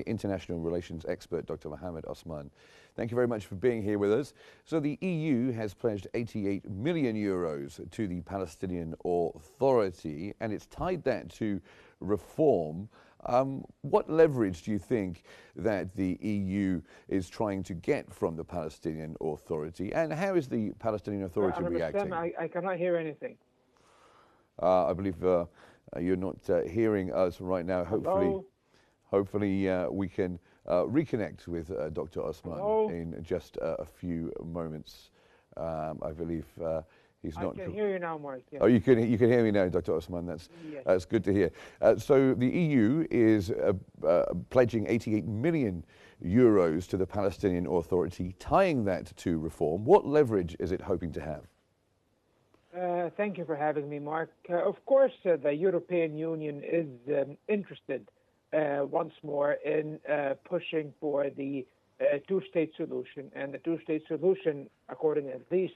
the international relations expert, Dr. Mohammed Osman. Thank you very much for being here with us. So the EU has pledged 88 million euros to the Palestinian Authority, and it's tied that to reform. What leverage do you think that the EU is trying to get from the Palestinian Authority, and how is the Palestinian Authority reacting? I cannot hear anything. I believe you're not hearing us right now. Hopefully we can reconnect with Dr. Osman in just a few moments. I believe he's not. I can hear you now, Mark. Yeah. Oh, you can hear me now, Dr. Osman. That's good to hear. So the EU is pledging 88 million euros to the Palestinian Authority, tying that to reform. What leverage is it hoping to have? Thank you for having me, Mark. Of course, the European Union is interested once more in pushing for the two-state solution. And the two-state solution, according at least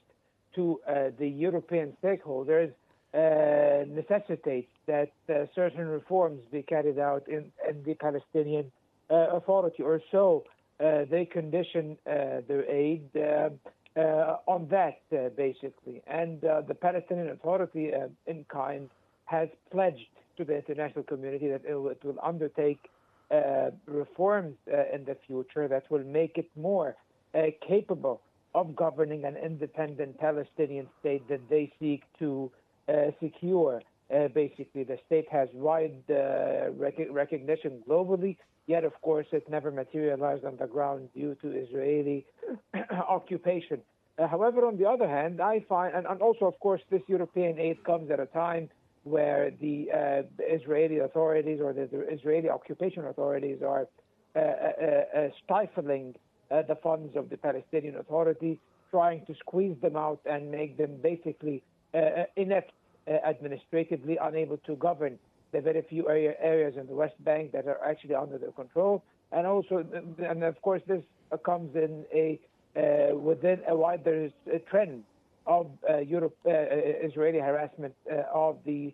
to the European stakeholders, necessitates that certain reforms be carried out in the Palestinian Authority, or so they condition their aid on that, basically. And the Palestinian Authority, in kind, has pledged to the international community that it will undertake reforms in the future that will make it more capable of governing an independent Palestinian state that they seek to secure. Basically, the state has wide recognition globally, yet, of course, it never materialized on the ground due to Israeli occupation. However, on the other hand, I find, and also, of course, this European aid comes at a time where the Israeli authorities or the Israeli occupation authorities are stifling the funds of the Palestinian Authority, trying to squeeze them out and make them basically inept administratively, unable to govern the very few areas in the West Bank that are actually under their control. And also, and of course, this comes in within a wider trend of Israeli harassment of the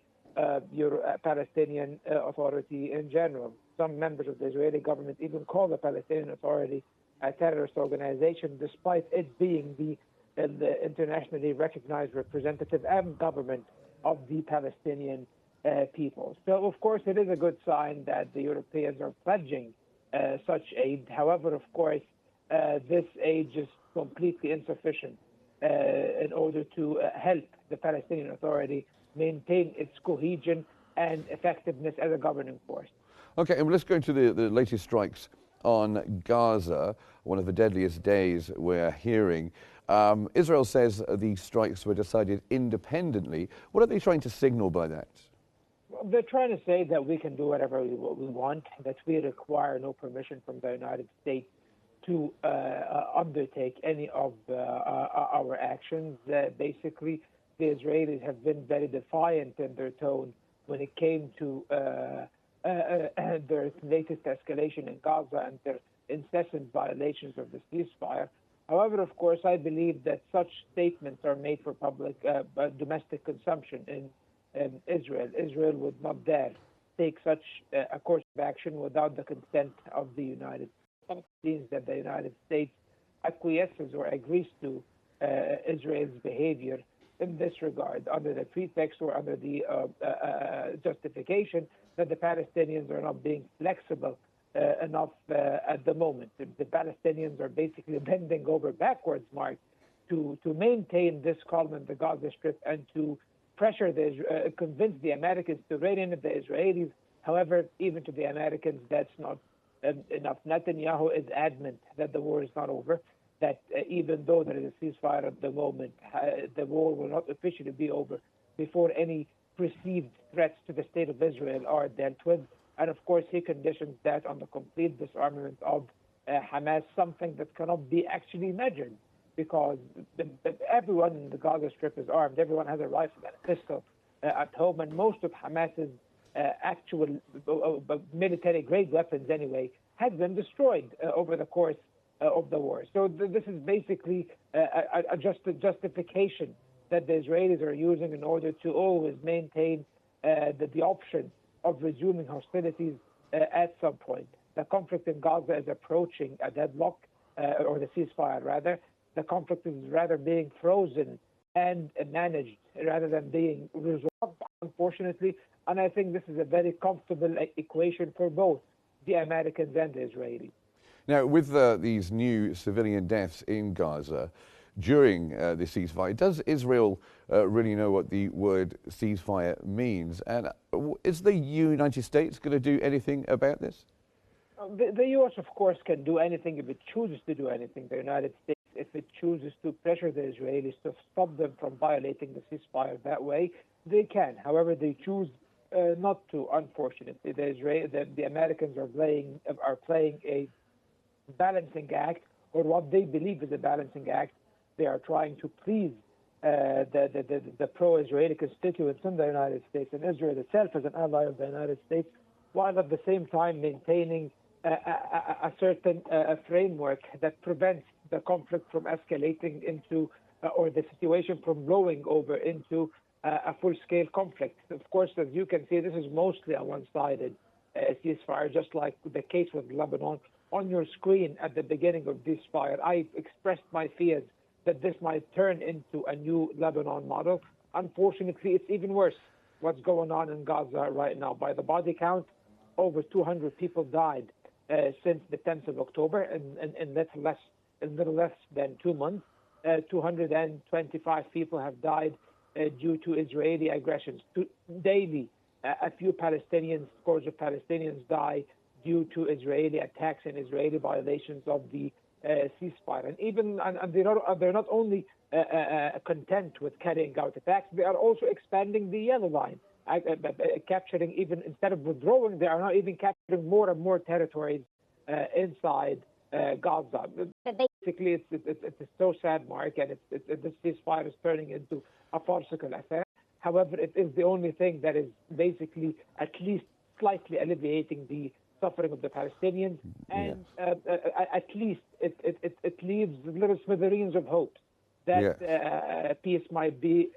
Palestinian Authority in general. Some members of the Israeli government even call the Palestinian Authority a terrorist organization, despite it being the internationally recognized representative and government of the Palestinian people. So, of course, it is a good sign that the Europeans are pledging such aid. However, of course, this aid is completely insufficient in order to help the Palestinian Authority maintain its cohesion and effectiveness as a governing force. Okay, and let's go to the latest strikes on Gaza, one of the deadliest days we're hearing. Israel says these strikes were decided independently. What are they trying to signal by that? Well, they're trying to say that we can do whatever we want, that we require no permission from the United States to undertake any of our actions. Basically, the Israelis have been very defiant in their tone when it came to their latest escalation in Gaza and their incessant violations of the ceasefire. However, of course, I believe that such statements are made for public domestic consumption in Israel. Israel would not dare take such a course of action without the consent of the United States. It seems that the United States acquiesces or agrees to Israel's behavior in this regard, under the pretext or under the justification that the Palestinians are not being flexible enough at the moment. The Palestinians are basically bending over backwards, Mark, to maintain this calm in the Gaza Strip and to pressure convince the Americans to rein in the Israelis. However, even to the Americans, that's not enough. Netanyahu is adamant that the war is not over, that even though there is a ceasefire at the moment, the war will not officially be over before any perceived threats to the state of Israel are dealt with. And of course, he conditions that on the complete disarmament of Hamas, something that cannot be actually measured, because everyone in the Gaza Strip is armed. Everyone has a rifle and a pistol at home, and most of Hamas's actual military-grade weapons, anyway, have been destroyed over the course of the war. So this is basically a justification that the Israelis are using in order to always maintain the option of resuming hostilities at some point. The conflict in Gaza is approaching a deadlock, or the ceasefire rather. The conflict is rather being frozen and managed rather than being resolved, unfortunately. And I think this is a very comfortable equation for both the Americans and the Israelis. Now, with these new civilian deaths in Gaza during the ceasefire, does Israel really know what the word ceasefire means? And is the United States going to do anything about this? The U.S., of course, can do anything if it chooses to do anything. The United States, if it chooses to pressure the Israelis to stop them from violating the ceasefire that way, they can. However, they choose not to, unfortunately. The Americans are playing a balancing act, or what they believe is a balancing act. They are trying to please the pro-Israeli constituents in the United States and Israel itself as an ally of the United States, while at the same time maintaining a certain framework that prevents the conflict from escalating into, or the situation from blowing over into a full-scale conflict. Of course, as you can see, this is mostly a one-sided ceasefire, just like the case with Lebanon. On your screen at the beginning of this fire, I expressed my fears that this might turn into a new Lebanon model. Unfortunately, it's even worse what's going on in Gaza right now. By the body count, over 200 people died since the 10th of October in little less than 2 months. 225 people have died due to Israeli aggressions. Daily, a few Palestinians, scores of Palestinians die due to Israeli attacks and Israeli violations of the ceasefire. And they're not only content with carrying out attacks, they are also expanding the yellow line, capturing, even instead of withdrawing, they are now even capturing more and more territories inside Gaza. Basically, it's so sad, Mark, and this ceasefire is turning into a farcical affair. However, it is the only thing that is basically at least slightly alleviating the suffering of the Palestinians, and at least it leaves little smithereens of hope that peace might be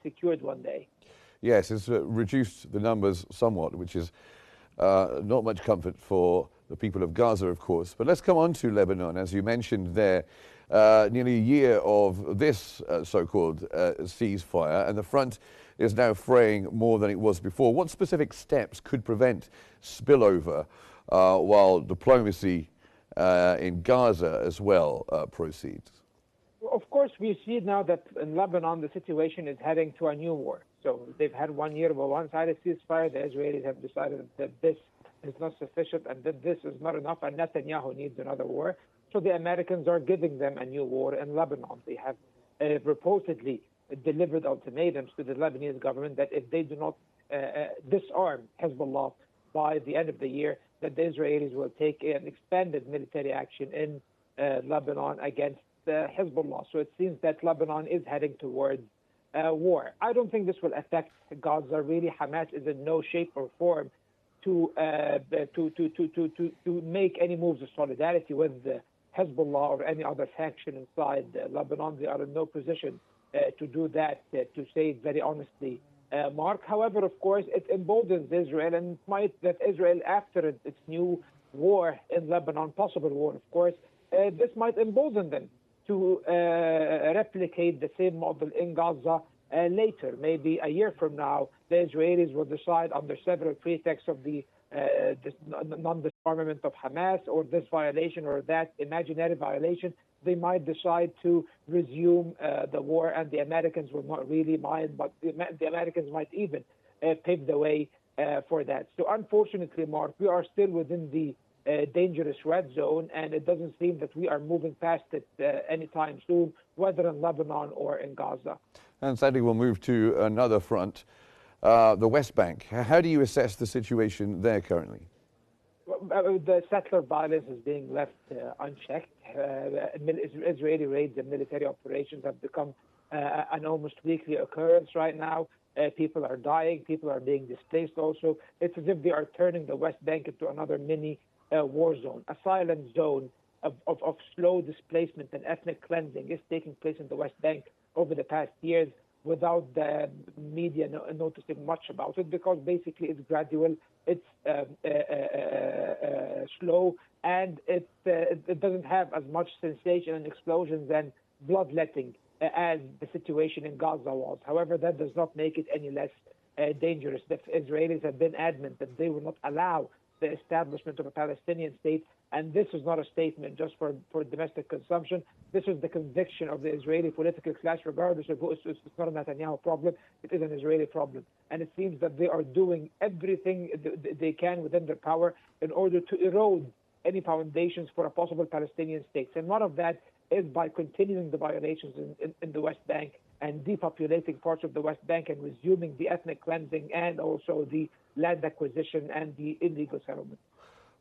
secured one day. Yes, it's reduced the numbers somewhat, which is not much comfort for the people of Gaza, of course. But let's come on to Lebanon. As you mentioned there, nearly a year of this so-called ceasefire, and the front is now fraying more than it was before. What specific steps could prevent spillover while diplomacy in Gaza as well proceeds? Of course, we see now that in Lebanon the situation is heading to a new war. So they've had 1 year of a one-sided ceasefire. The Israelis have decided that this is not sufficient and that this is not enough, and Netanyahu needs another war. So the Americans are giving them a new war in Lebanon. They have reportedly delivered ultimatums to the Lebanese government that if they do not disarm Hezbollah by the end of the year, that the Israelis will take an expanded military action in Lebanon against Hezbollah. So it seems that Lebanon is heading towards war. I don't think this will affect Gaza. Really, Hamas is in no shape or form to make any moves of solidarity with Hezbollah or any other faction inside Lebanon. They are in no position to do that, to say it very honestly, Mark. However, of course, it emboldens Israel, and might that Israel, after its new war in Lebanon, possible war, of course, this might embolden them to replicate the same model in Gaza later. Maybe a year from now, the Israelis will decide, under several pretexts of the non-disarmament of Hamas or this violation or that imaginary violation, they might decide to resume the war, and the Americans will not really mind, but the Americans might even pave the way for that. So unfortunately, Mark, we are still within the dangerous red zone, and it doesn't seem that we are moving past it anytime soon, whether in Lebanon or in Gaza. And sadly, we'll move to another front, the West Bank. How do you assess the situation there currently? The settler violence is being left unchecked. Israeli raids and military operations have become an almost weekly occurrence right now. People are dying. People are being displaced also. It's as if they are turning the West Bank into another mini war zone. A silent zone of slow displacement and ethnic cleansing is taking place in the West Bank over the past years, without the media noticing much about it, because basically it's gradual, it's slow, and it doesn't have as much sensation and explosions and bloodletting as the situation in Gaza was. However, that does not make it any less dangerous. The Israelis have been adamant that they will not allow the establishment of a Palestinian state, and this is not a statement just for domestic consumption. This is the conviction of the Israeli political class, regardless of who. It's not a Netanyahu problem, it is an Israeli problem. And it seems that they are doing everything they can within their power in order to erode any foundations for a possible Palestinian state. And one of that is by continuing the violations in the West Bank and depopulating parts of the West Bank and resuming the ethnic cleansing and also the land acquisition and the illegal settlement.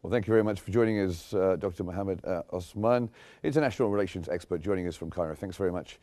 Well, thank you very much for joining us, Dr. Mohammed Osman, international relations expert, joining us from Cairo. Thanks very much.